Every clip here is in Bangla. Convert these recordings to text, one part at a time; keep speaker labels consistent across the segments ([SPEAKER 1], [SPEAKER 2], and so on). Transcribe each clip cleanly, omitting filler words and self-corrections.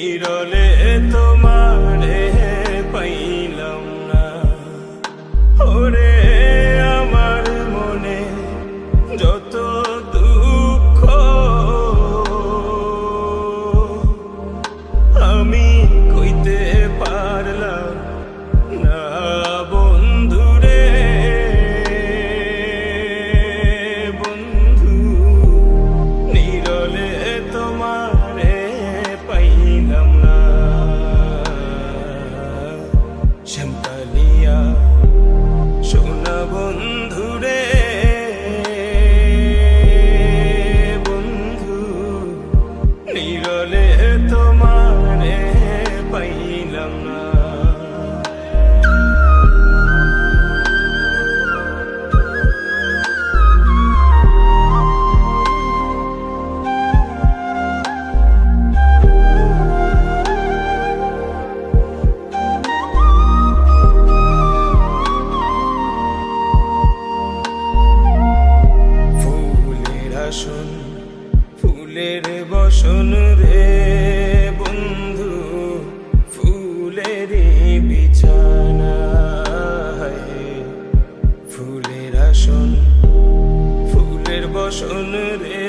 [SPEAKER 1] নিরলে তোমারে পাইলাম না। ওরে আমার মনে যত দুঃখ আমি কইতে পারলাম না বন্ধুরে। বন্ধু নিরলে তোমারে পাইলাম না। শ্যামকালিয়া সোনা বন্ধুরে, বন্ধু নিরলে তোমারে পাইলাম না। ফুলের বসন রে বন্ধু, ফুলের বিছানা। ফুলের আসন ফুলের বসন রে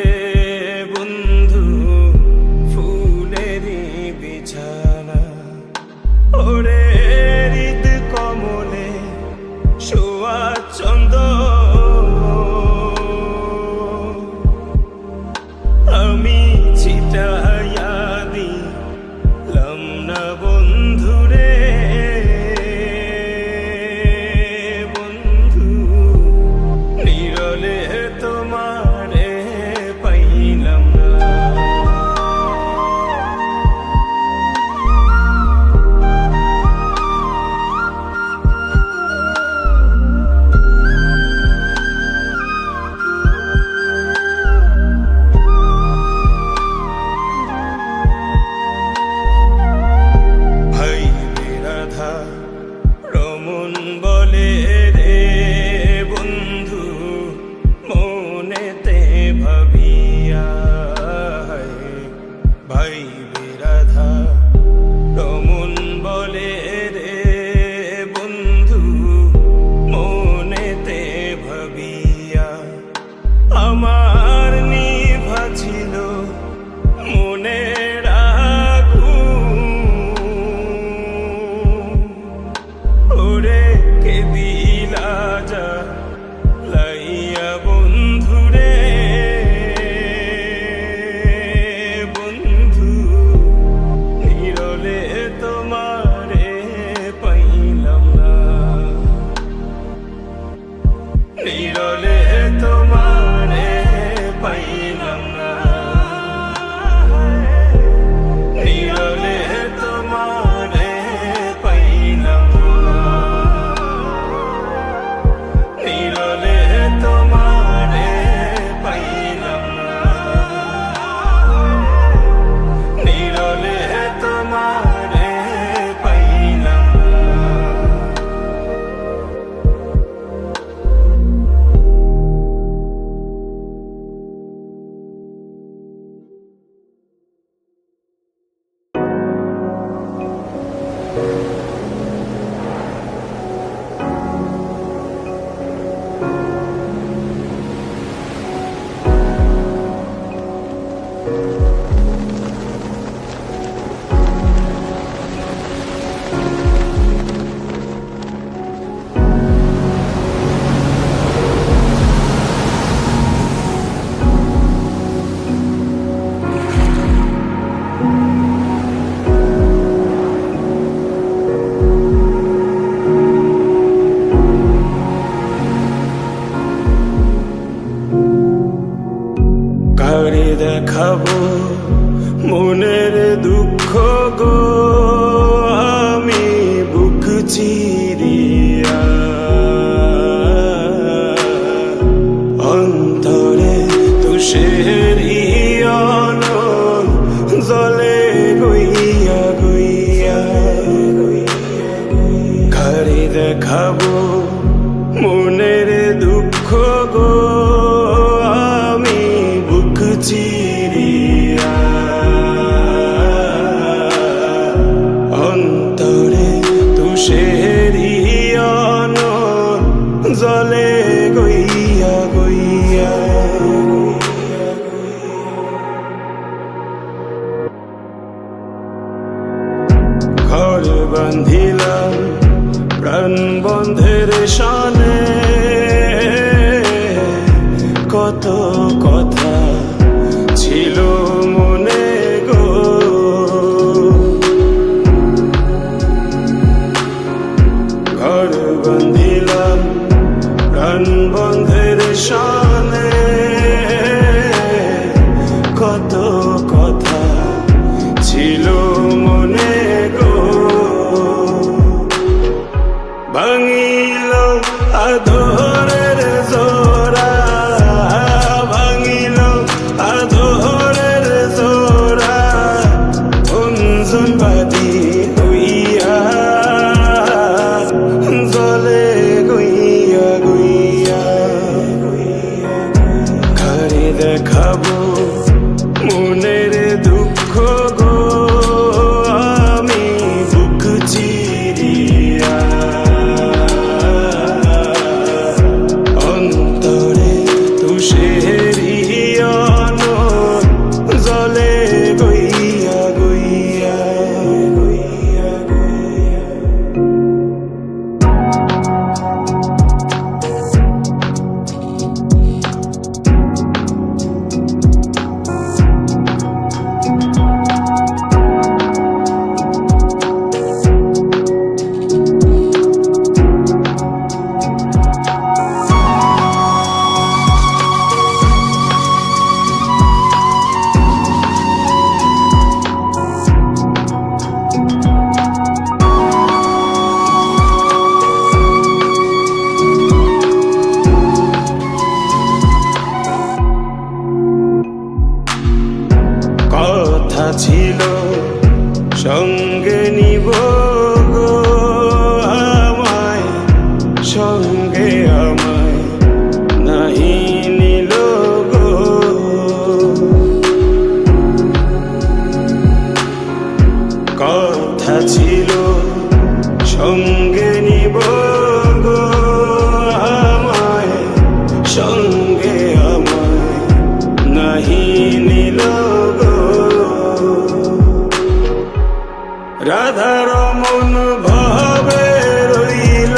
[SPEAKER 1] বন্ধু, ফুলের বিছানা। ওরে হৃদ কমলে শোয়া চন্দ আমি ছিটাইয়া দিলাম না বন্ধুরে। বন্ধু নিরলে তোমারে পাইলাম না। রমন বলে রে বন্ধু মনেতে ভাবিয়া। ভাই বিরাধা রমন বলে রে বন্ধু মনেতে ভাবিয়া। আমার নিভা ছিল মনের আগুন, ওরে কে দিলা যা লাইয়া বন্ধুরে। বন্ধু নিরলে তোমারে পাইলাম না। নিরলে তোমারে পাইলাম না। নিরলে তোমারে পাইলাম না। নিরলে তোমারে পাইলাম না। নিরলে তোমারে পাইলাম না। কারে দেখাবো মনের দুঃখ গো আমি বুক চিরিয়া। অন্তরে তুষেরি অনল জলে গইয়া গইয়া। কারে দেখাবো মনের দুঃখ গো আমি বুক চিরিয়া। বান্ধিলাম প্রাণ বন্ধের শানে, কত কথা ছিল মনে গো। ঘর বান্ধিলাম প্রাণ বন্ধের শানে, কত কথা ছিল মনে গো। ভাঙিল আদরের জোড়া, ভাঙিল আদরের জোড়া, অঞ্জন বাদী হইয়া জলে গইয়া গইয়া। ঘরে দেখাবো মনের দুঃখ গো, আমি বুক চিরিয়া অন্তরে তুষেরি জলে গইয়া গইয়া গইয়া গইয়া। কথা ছিল সঙ্গে নিব গো আমায়, সঙ্গে আমায় নাহি নিল গো। কথা ছিল সঙ্গে নিব গো আমায়, সঙ্গে আমায় নাহি নিল গো। রাধার মন ভাবে রইল,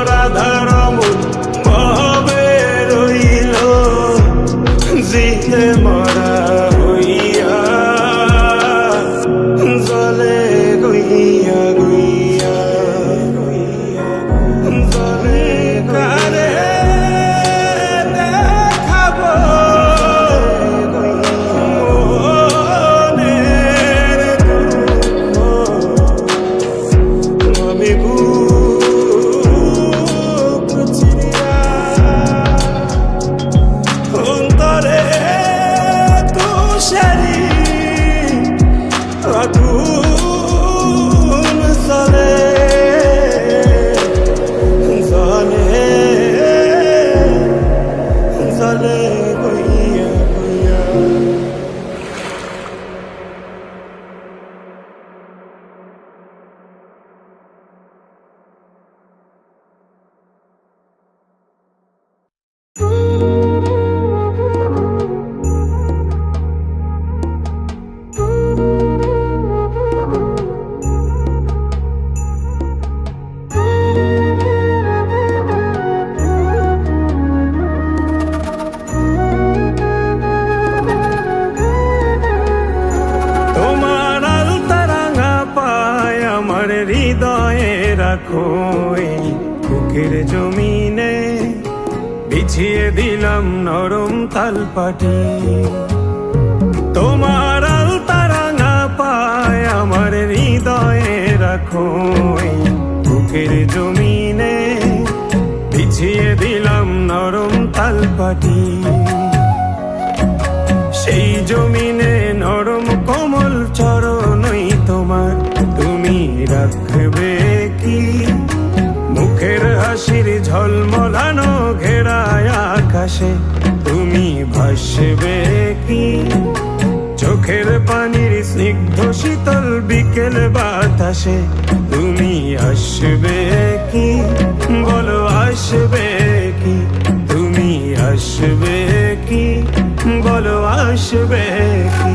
[SPEAKER 1] রাধার মন ভাবে রইল, জিতে মরা হইয়া জলে গইয়া গইয়া গইয়া। জলে কারে দেখাবো মনের দুঃখ, আমি বুক চিরিয়া অন্তরে তুষারি আগুন জ্বলে জ্বলে জ্বলে গইয়া গইয়া। তোমার আলতা রাঙা পায় আমার হৃদয়ে রাখো, এই বুকের জমিনে বিছিয়ে দিলাম নরম তালপাটি। তোমার আলতা রাঙা পায় আমার হৃদয়ে রাখো, এই বুকের জমিনে বিছিয়ে দিলাম নরম তালপাটি। সেই জমিনে নরম কোমল চরণই তোমার, তুমি রাখবে কি মুখের হাসির ঝলমলানো ঘেরায় আকাশে, তুমি ভাসবে কি চোখের পানির স্নিগ্ধ শীতল বিকেল বাতাসে, তুমি আসবে কি বলো আসবে কি, তুমি আসবে কি বলো আসবে কি।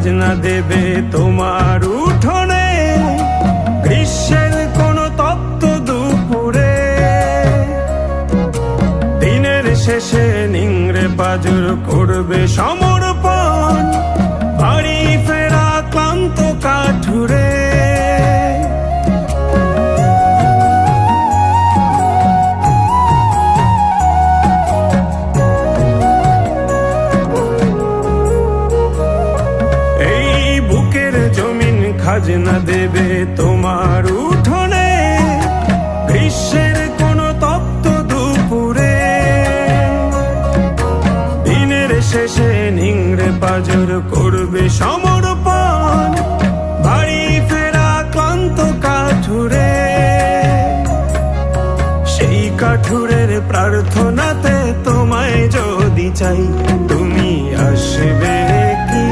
[SPEAKER 1] খাজনা দেবে তোমার উঠোনে, গ্রীষ্মের কোনো তপ্ত দুপুরে। দিনের শেষে নিংড়ে পাজর করবে সমর্পণ, বাড়ি ফেরা ক্লান্ত কাঠুরে। খাজনা দেবে তোমার উঠোনে, গ্রীষ্মের কোনো তপ্ত দুপুরে। দিনের শেষে নিংড়ে পাজর করবে সমর্পণ, বাড়ি ফেরা ক্লান্ত কাঠুরে। সেই কাঠুরের প্রার্থনাতে তোমায় যদি চাই, তুমি আসবে কি?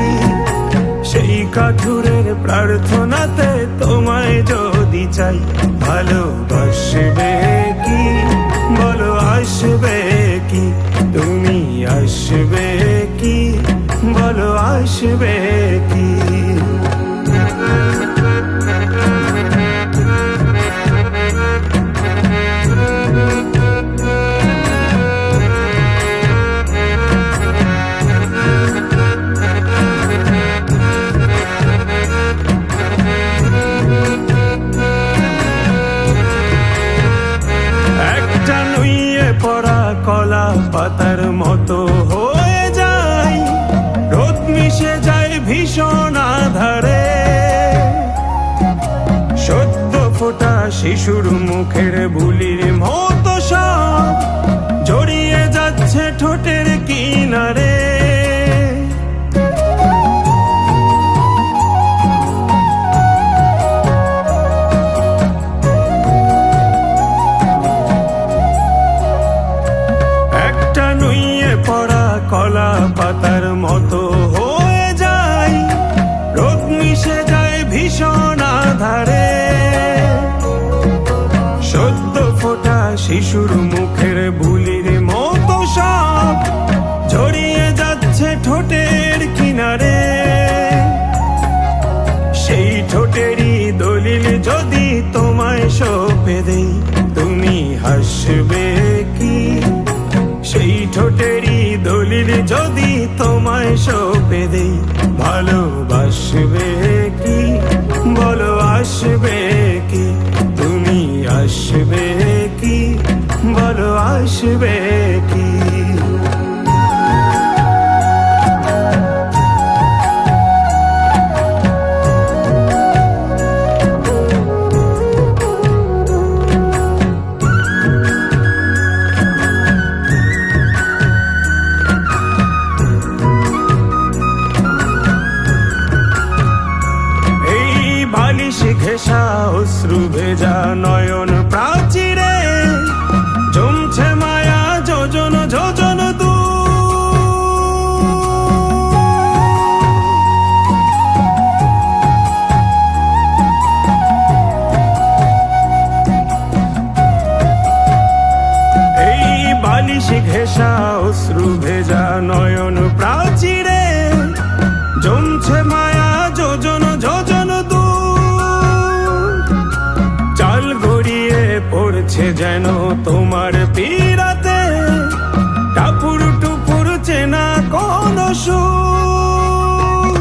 [SPEAKER 1] সেই কাঠুরের প্রার্থনাতে তোমায় যদি চাই, ভালোবাসবে কি? বলো আসবে কি? তুমি আসবে কি? বলো আসবে কি? পরা কলা পাতার মতো হয়ে যায়, রোদ মিশে যায় ভীষণ আধারে। সদ্য ফোটা শিশুর মুখের বুলির মতো সব জড়িয়ে যাচ্ছে ঠোঁটের কিনারে। কলা পাতার মতো হয়ে যায়, রোদ মিশে যায় ভীষণ আধারে। সদ্য ফোটা শিশুর মুখের বুলির মতো সব জড়িয়ে যাচ্ছে ঠোঁটের কিনারে। সেই ঠোঁটেরই দলিল যদি তোমায় সঁপে দেই, তুমি হাসবে কি? সেই ঠোঁটেরই দলিল যদি তোমায় সঁপে দেই, ভালোবাসবে কি? বলো আসবে কি? তুমি আসবে কি? বলো আসবে কি? ঘেঁষা অশ্রু ভেজা নয়ন প্রাচীরে জমছে মায়া যোজন যোজন দূর। এই বালিশ ঘেঁষা অশ্রু ভেজা নয়ন প্রাচীরে জমছে মায়া যোজন যোজন দূর। চাল গড়িয়ে পড়ছে যেন তোমার পীড়াতে, টাপুর টুপুর চেনা কোন সুর।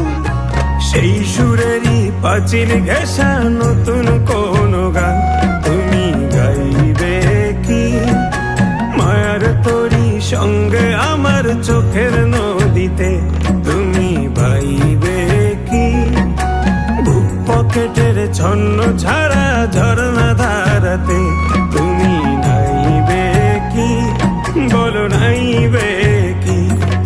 [SPEAKER 1] সেই সুরেরই পাঁচিল ঘেঁষা নতুন কোন গান তুমি গাইবে কি? মায়ার তোরি সঙ্গে আমার চোখের নদীতে তুমি বাইবে কি? বুক পকেটের ছন্ন ছাড়া ঝরনা ধারাতে তুমি নাইবে কি? বলো নাইবে কি?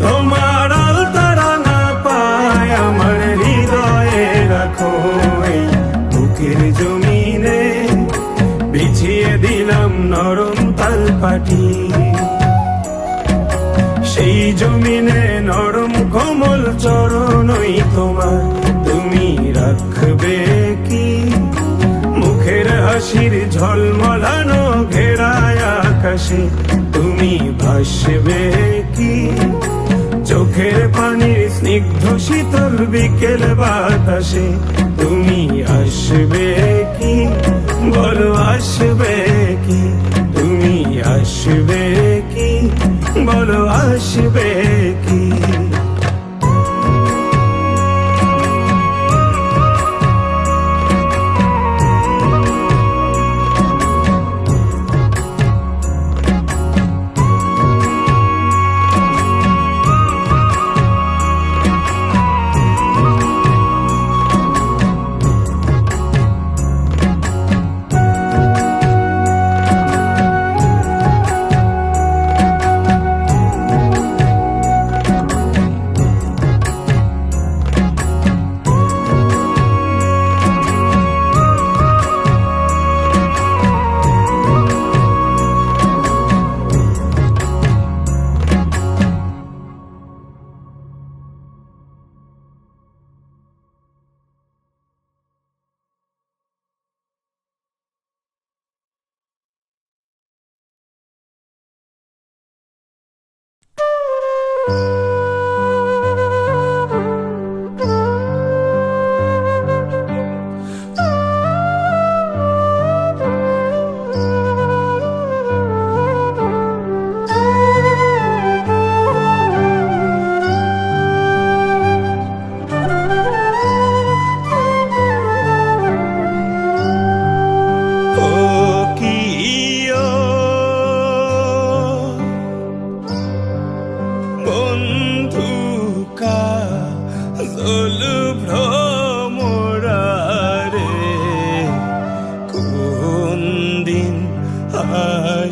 [SPEAKER 1] তোমার আলতারা না পায় আমার হৃদয়ে রাখো, এই বুকের জমিনে বিছিয়ে দিলাম নরম তালপাটি। সেই জমিনে নরম কোমল চরণই তোমার, তুমি রাখবে কি? মুখের হাসির ঝলমলানো ঘেরায় আকাশে তুমি ভাসবে কি? চোখ চোখের পানির স্নিগ্ধ শীতল বিকেল বাতাসে তুমি আসবে কি, বলো আসবে কি, তুমি আসবে কি, বলো আসবে কি।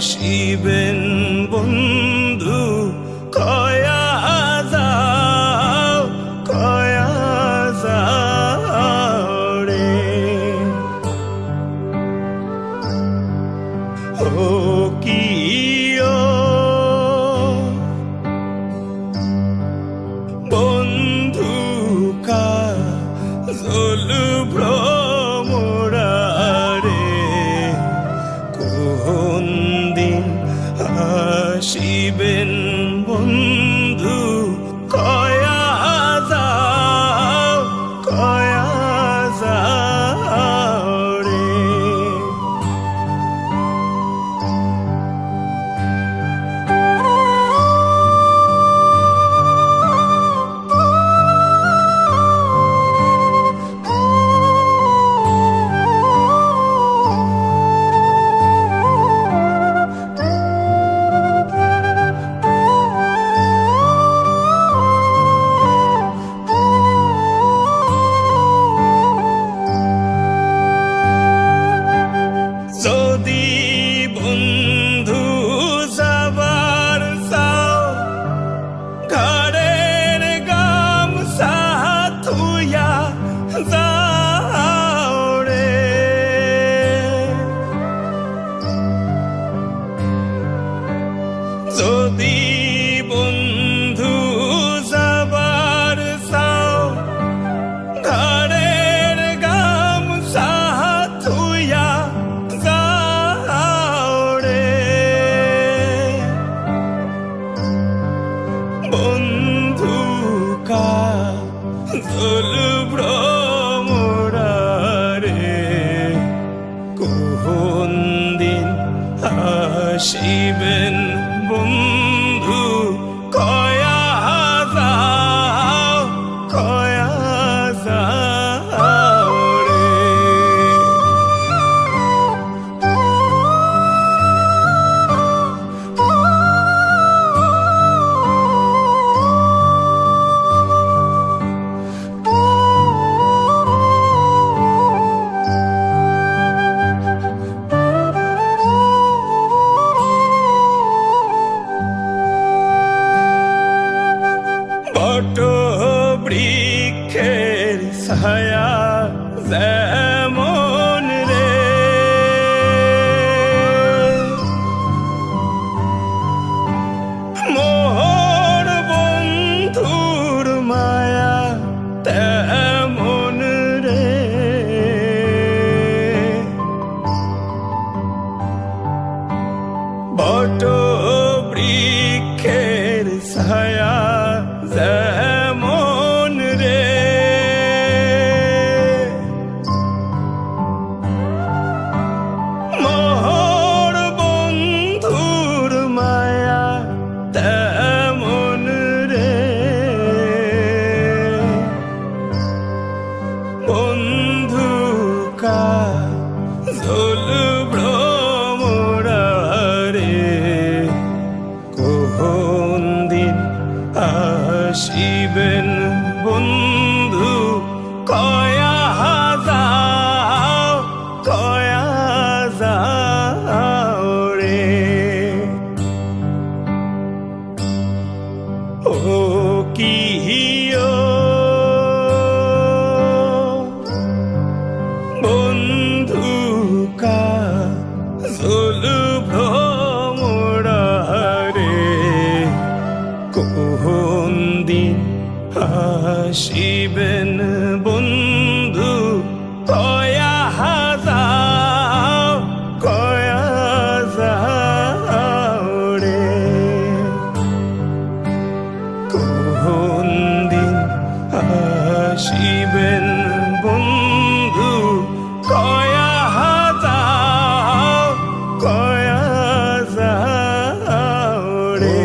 [SPEAKER 1] আসিবেন বন্ধু কয়া যাও, কয়া যাও রে। ও কি বন্ধু কাজল ভ্রমরা রে, কোন দিন আসিবেন বন্ধু কয়া যাও, কয়া যাও রে। যদি বন্ধু যাবার চাও, ঘরের গামছা থুইয়া যাও রে। যদি বন্ধু যাবার চাও, ঘরের গামছা থুইয়া বন্ধু কাজল ভ্রমরা রে, কোন দিন আসিবেন বন্ধু কয়া যাও, কয়া যাও রে। বট বৃক্ষের ছায়া যেমন রে, মোর বন্ধুর মায়া তেমন রে। বট বৃক্ষের ছায়া ভুল ভ্রমরারে কোন দিন আসিবেন বন্ধু কয়া যাও রে কোন দিন আসিবেন বন্ধু কয়া যাও রে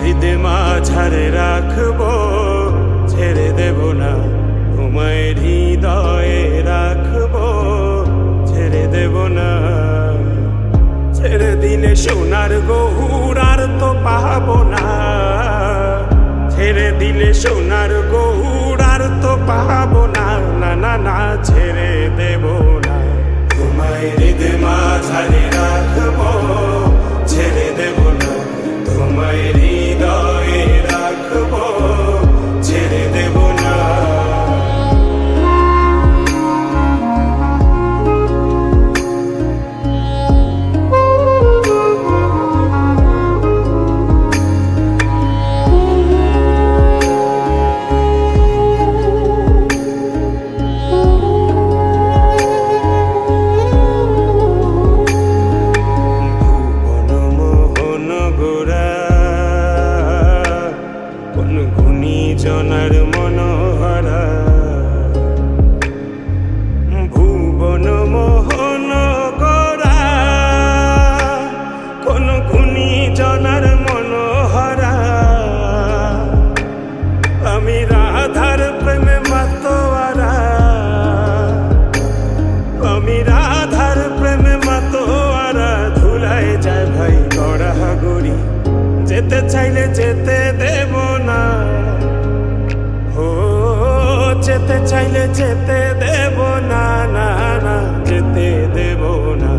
[SPEAKER 1] হৃদয় মাঝারে রাখবো ছেড়ে দেব না তোমায় হৃদয়ে রাখবো ছেড়ে দেব না ছেড়ে দিলে সোনার গহুর আর তো পাবো না ছেড়ে দিলে সোনার গহুর আর তো পাবো না না না না ছেড়ে দেব না তোমায় হৃদয় মাঝারে রাখবো ছেড়ে দেব না তোমায় হৃদয়ে রাখবো ছেড়ে দেব না জনার মনোহরা ভুবন মোহন গোরা কোন গুণী জনার মনোহরা আমি রাধার প্রেমে মাতোয়ারা আমি রাধার প্রেমে মাতোয়ারা ধুলায় যায় ভাই গড়াগড়ি যেতে চাইলে যেতে দেব না যেতে চাইলে যেতে দেব না না না যেতে দেব না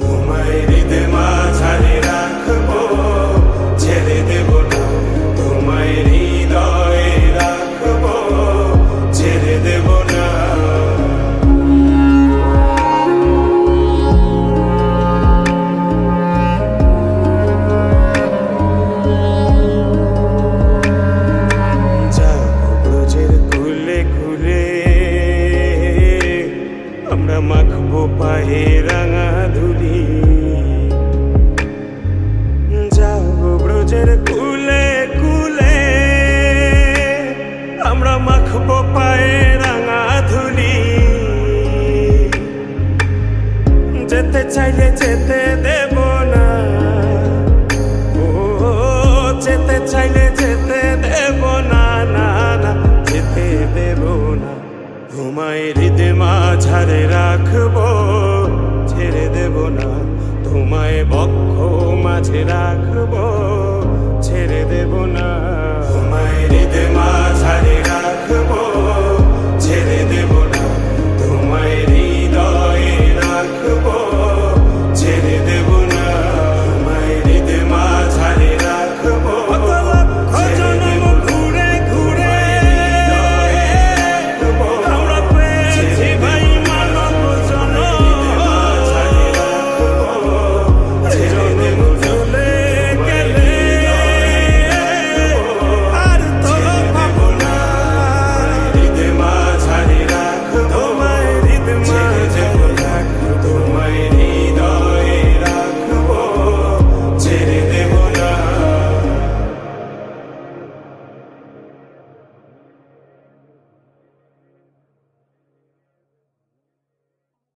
[SPEAKER 1] তোমায় হৃদয় মাঝারে রাখবো ছেড়ে দেব না তোমায় হৃদয়ে রাখবো ছেড়ে দেব না মাখবো পায়ে রাঙা ধুলি যাবো ব্রজের কুলে কুলে আমরা মাখবো পায়ে রাঙা ধুলি যেতে চাইলে যেতে দেব না ও যেতে চাইলে যেতে দেব না না না যেতে দেব না তোমায় হৃদয় মাঝারে রাখবো ছেড়ে দেব না তোমায় বক্ষ মাঝে রাখবো ছেড়ে দেব না তোমায় হৃদয় মাঝারে